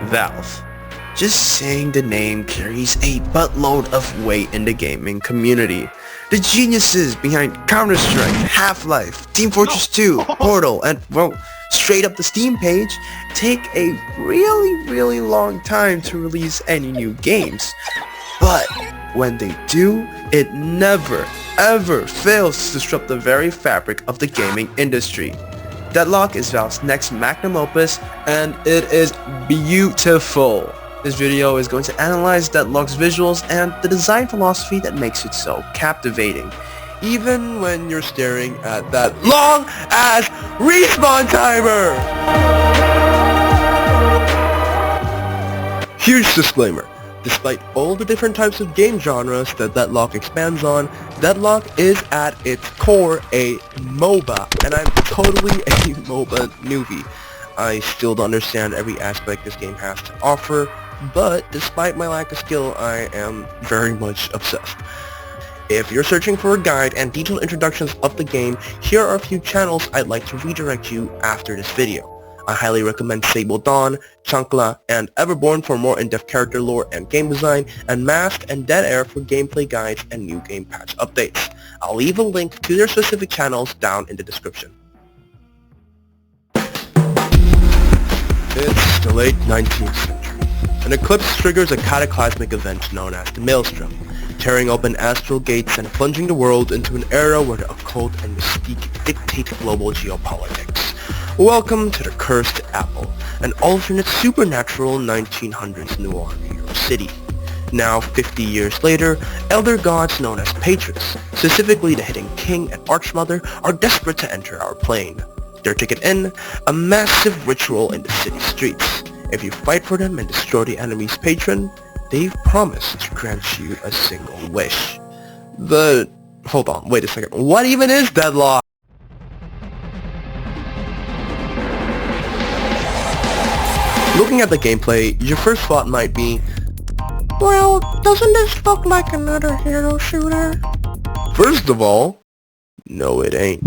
Valve. Just saying the name carries a buttload of weight in the gaming community. The geniuses behind Counter-Strike, Half-Life, Team Fortress 2, Portal, and, well, straight up the Steam page, take a really long time to release any new games. But when they do, it never, ever fails to disrupt the very fabric of the gaming industry. Deadlock is Valve's next magnum opus, and it is beautiful. This video is going to analyze Deadlock's visuals and the design philosophy that makes it so captivating, even when you're staring at that long-ass respawn timer! Huge disclaimer. Despite all the different types of game genres that Deadlock expands on, Deadlock is at its core a MOBA, and I'm totally a MOBA newbie. I still don't understand every aspect this game has to offer, but despite my lack of skill, I am very much obsessed. If you're searching for a guide and detailed introductions of the game, here are a few channels I'd like to redirect you after this video. I highly recommend Sable Dawn, Chancla, and Everborn for more in-depth character lore and game design, and Mast and Dead Air for gameplay guides and new game patch updates. I'll leave a link to their specific channels down in the description. It's the late 19th century. An eclipse triggers a cataclysmic event known as the Maelstrom, tearing open astral gates and plunging the world into an era where the occult and mystique dictate global geopolitics. Welcome to the Cursed Apple, an alternate supernatural 1900s noir New York City. Now, 50 years later, elder gods known as patrons, specifically the hidden king and archmother, are desperate to enter our plane. Their ticket in, a massive ritual in the city streets. If you fight for them and destroy the enemy's patron, they've promised to grant you a single wish. Hold on, wait a second. What even is Deadlock? Looking at the gameplay, your first thought might be, well, doesn't this look like another hero shooter? First of all, no it ain't.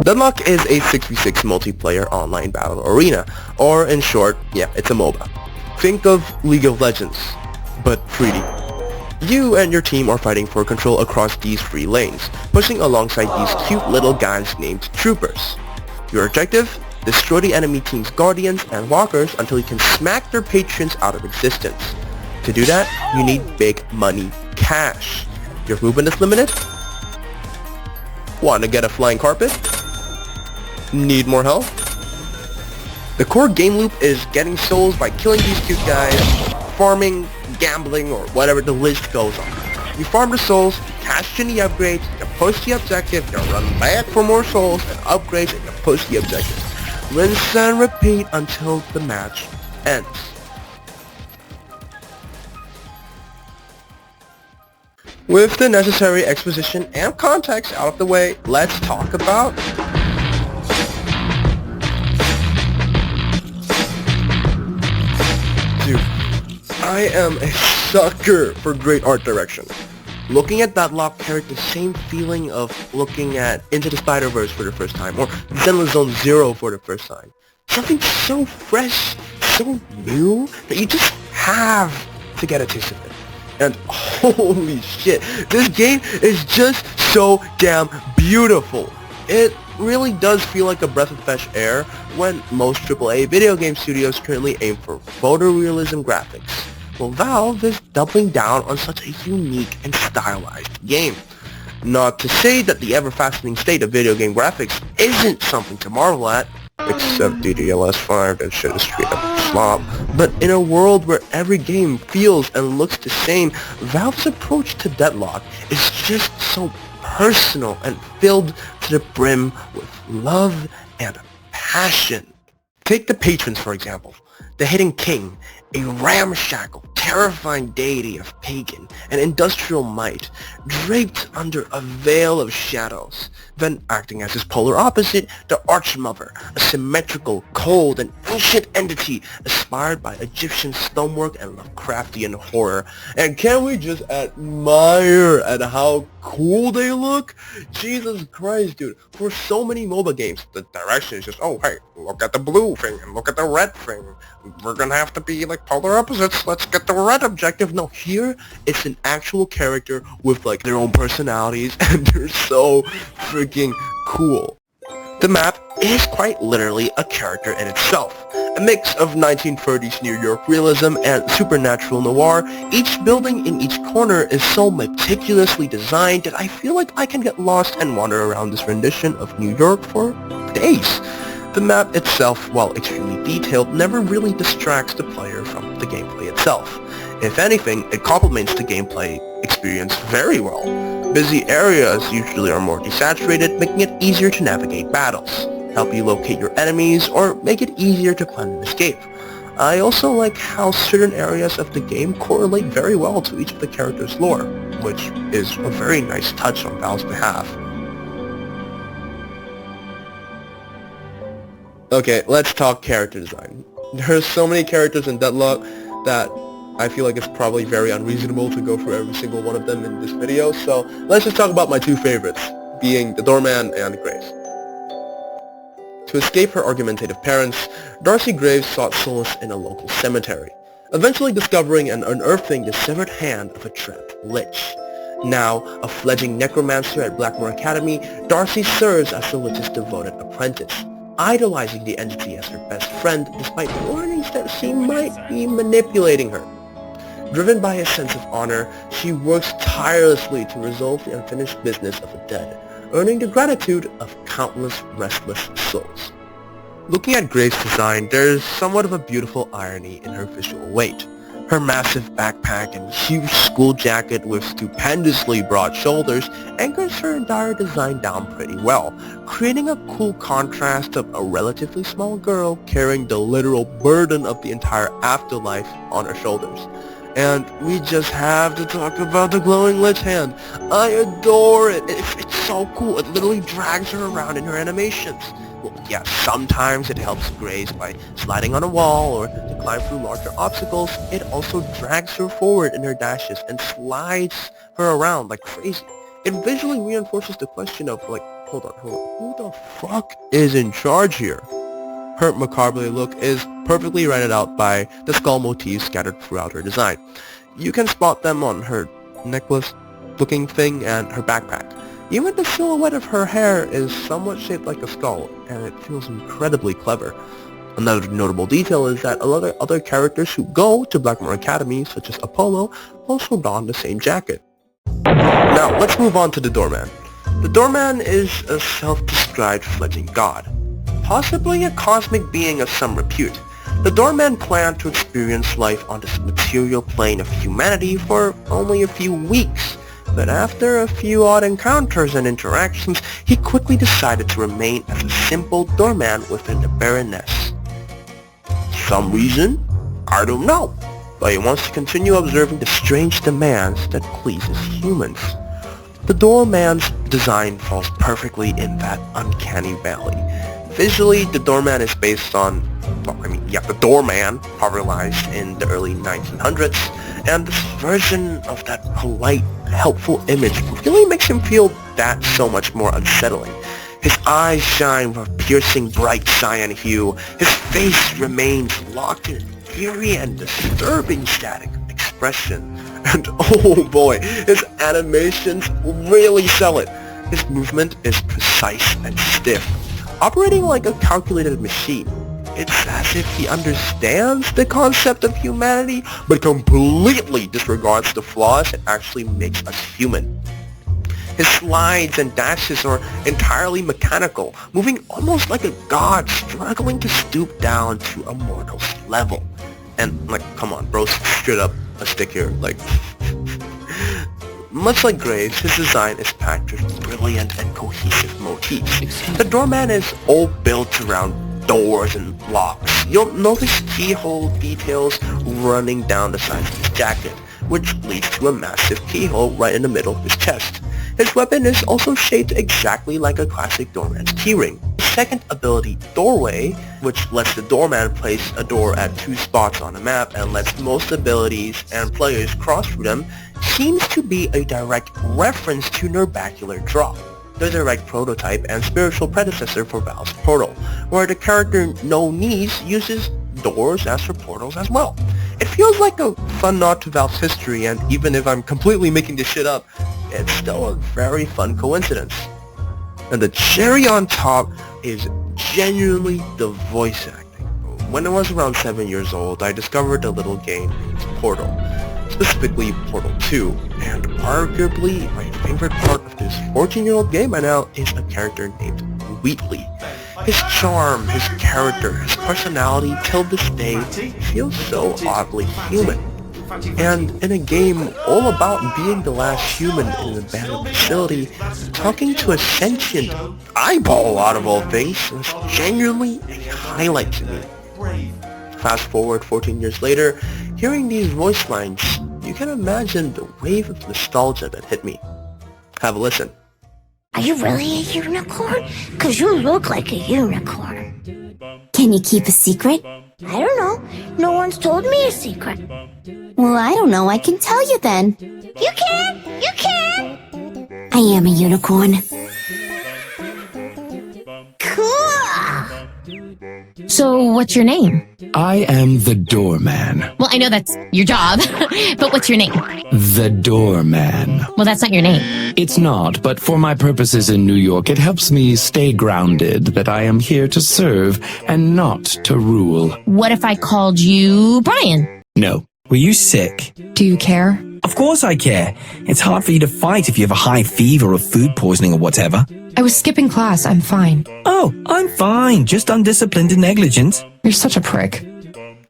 Deadlock is a 6v6 multiplayer online battle arena, or in short, yeah, it's a MOBA. Think of League of Legends, but 3D. You and your team are fighting for control across these 3 lanes, pushing alongside these cute little guys named Troopers. Your objective? Destroy the enemy team's guardians and walkers until you can smack their patrons out of existence. To do that, you need big money cash. Your movement is limited? Want to get a flying carpet? Need more health? The core game loop is getting souls by killing these cute guys, farming, gambling, or whatever the list goes on. You farm the souls, cash in the upgrades, you push the objective, you run back for more souls and upgrades, and you push the objective. Rinse and repeat until the match ends. With the necessary exposition and context out of the way, let's talk about I am a sucker for great art direction. Looking at Deadlock carried the same feeling of looking at Into the Spider-Verse for the first time, or Zenless Zone Zero for the first time. Something so fresh, so new, that you just have to get a taste of it. And holy shit, this game is just so damn beautiful. It really does feel like a breath of fresh air when most AAA video game studios currently aim for photorealism graphics. Well, Valve is doubling down on such a unique and stylized game. Not to say that the ever-fascinating state of video game graphics isn't something to marvel at, except DDLS5, that shit is straight up slop. But in a world where every game feels and looks the same, Valve's approach to Deadlock is just so personal and filled to the brim with love and passion. Take the patrons, for example. The Hidden King, a ramshackle, terrifying deity of pagan and industrial might, draped under a veil of shadows. Then, acting as his polar opposite, the Archmother, a symmetrical, cold, and ancient entity inspired by Egyptian stonework and Lovecraftian horror. And can we just admire at how cool they look? Jesus Christ, dude. For so many MOBA games, the direction is just, oh, hey, look at the blue thing and look at the red thing. we're gonna have to be like polar opposites, let's get the red objective. No, here it's an actual character with like their own personalities and they're so freaking cool. The map is quite literally a character in itself. A mix of 1930s New York realism and supernatural noir, each building in each corner is so meticulously designed that I feel like I can get lost and wander around this rendition of New York for days. The map itself, while extremely detailed, never really distracts the player from the gameplay itself. If anything, it complements the gameplay experience very well. Busy areas usually are more desaturated, making it easier to navigate battles, help you locate your enemies, or make it easier to plan an escape. I also like how certain areas of the game correlate very well to each of the characters' lore, which is a very nice touch on Valve's behalf. Okay, let's talk character design. There's so many characters in Deadlock that I feel like it's probably very unreasonable to go through every single one of them in this video, so let's just talk about my two favorites, being the Doorman and Graves. To escape her argumentative parents, Darcy Graves sought solace in a local cemetery, eventually discovering and unearthing the severed hand of a trapped lich. Now, a fledgling necromancer at Blackmore Academy, Darcy serves as the lich's devoted apprentice, idolizing the entity as her best friend despite warnings that she might be manipulating her. Driven by a sense of honor, she works tirelessly to resolve the unfinished business of the dead, earning the gratitude of countless restless souls. Looking at Graves' design, there's somewhat of a beautiful irony in her visual weight. Her massive backpack and huge school jacket with stupendously broad shoulders anchors her entire design down pretty well, creating a cool contrast of a relatively small girl carrying the literal burden of the entire afterlife on her shoulders. And we just have to talk about the glowing lich hand. I adore it. It's so cool. It literally drags her around in her animations. Well, yeah, sometimes it helps Graves by sliding on a wall or to climb through larger obstacles. It also drags her forward in her dashes and slides her around like crazy. It visually reinforces the question of like, hold on, who the fuck is in charge here? Her macabre look is perfectly rendered out by the skull motifs scattered throughout her design. You can spot them on her necklace-looking thing and her backpack. Even the silhouette of her hair is somewhat shaped like a skull, and it feels incredibly clever. Another notable detail is that a lot of other characters who go to Blackmore Academy, such as Apollo, also don the same jacket. Now, let's move on to the Doorman. The Doorman is a self-described fledgling god, possibly a cosmic being of some repute. The Doorman planned to experience life on this material plane of humanity for only a few weeks, but after a few odd encounters and interactions, he quickly decided to remain as a simple doorman within the Baroness. Some reason? I don't know, but he wants to continue observing the strange demands that pleases humans. The doorman's design falls perfectly in that uncanny valley. Visually, the Doorman is based on, the Doorman popularized in the early 1900s, and this version of that polite, helpful image really makes him feel that so much more unsettling. His eyes shine with a piercing bright cyan hue, his face remains locked in eerie and disturbing static expression, and oh boy, his animations really sell it. His movement is precise and stiff, operating like a calculated machine. It's as if he understands the concept of humanity, but completely disregards the flaws that actually makes us human. His slides and dashes are entirely mechanical, moving almost like a god struggling to stoop down to a mortal's level. And, come on, bro, straight up a stick here, Much like Graves, his design is packed with brilliant and cohesive motifs. The Doorman is all built around doors and locks. You'll notice keyhole details running down the sides of his jacket, which leads to a massive keyhole right in the middle of his chest. His weapon is also shaped exactly like a classic Doorman's keyring. His second ability, Doorway, which lets the Doorman place a door at 2 spots on the map and lets most abilities and players cross through them, seems to be a direct reference to Nerbacular Drop, the direct prototype and spiritual predecessor for Valve's Portal, where the character No Knees uses doors as for portals as well. It feels like a fun nod to Valve's history, and even if I'm completely making this shit up, it's still a very fun coincidence. And the cherry on top is genuinely the voice acting. When I was around 7 years old, I discovered a little game named Portal, specifically Portal 2, and arguably my favorite part of this 14-year-old game by now is a character named Wheatley. His charm, his character, his personality till this day feels so oddly human. And in a game all about being the last human in an abandoned facility, talking to a sentient eyeball out of all things was genuinely a highlight to me. Fast forward 14 years later, hearing these voice lines, you can imagine the wave of nostalgia that hit me. Have a listen. Are you really a unicorn? 'Cause you look like a unicorn. Can you keep a secret? I don't know. No one's told me a secret. Well, I don't know. I can tell you then. You can! You can! I am a unicorn. Cool! So, what's your name? I am the Doorman. Well, I know that's your job, but what's your name? The Doorman. Well, that's not your name. It's not, but for my purposes in New York, it helps me stay grounded that I am here to serve and not to rule. What if I called you Brian? No. Were you sick? Do you care? Of course I care. It's hard for you to fight if you have a high fever or food poisoning or whatever. I was skipping class. I'm fine. Oh, I'm fine. Just undisciplined and negligent. You're such a prick.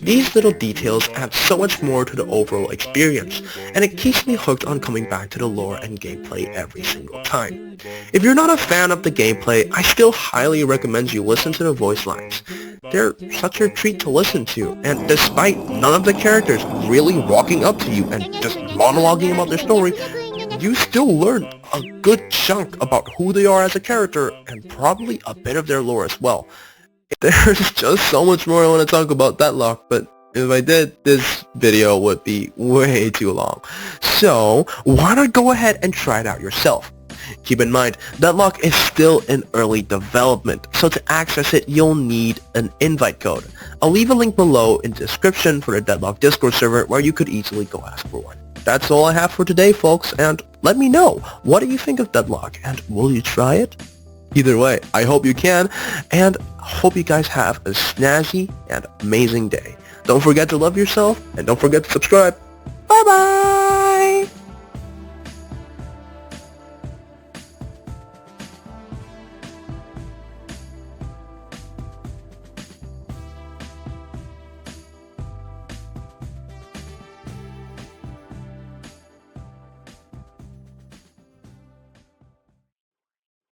These little details add so much more to the overall experience, and it keeps me hooked on coming back to the lore and gameplay every single time. If you're not a fan of the gameplay, I still highly recommend you listen to the voice lines. They're such a treat to listen to, and despite none of the characters really walking up to you and just monologuing about their story, you still learn a good chunk about who they are as a character, and probably a bit of their lore as well. There's just so much more I want to talk about Deadlock, but if I did, this video would be way too long. So, why not go ahead and try it out yourself? Keep in mind, Deadlock is still in early development, so to access it, you'll need an invite code. I'll leave a link below in the description for the Deadlock Discord server where you could easily go ask for one. That's all I have for today, folks, and let me know, what do you think of Deadlock, and will you try it? Either way, I hope you can, and hope you guys have a snazzy and amazing day. Don't forget to love yourself, and don't forget to subscribe. Bye-bye!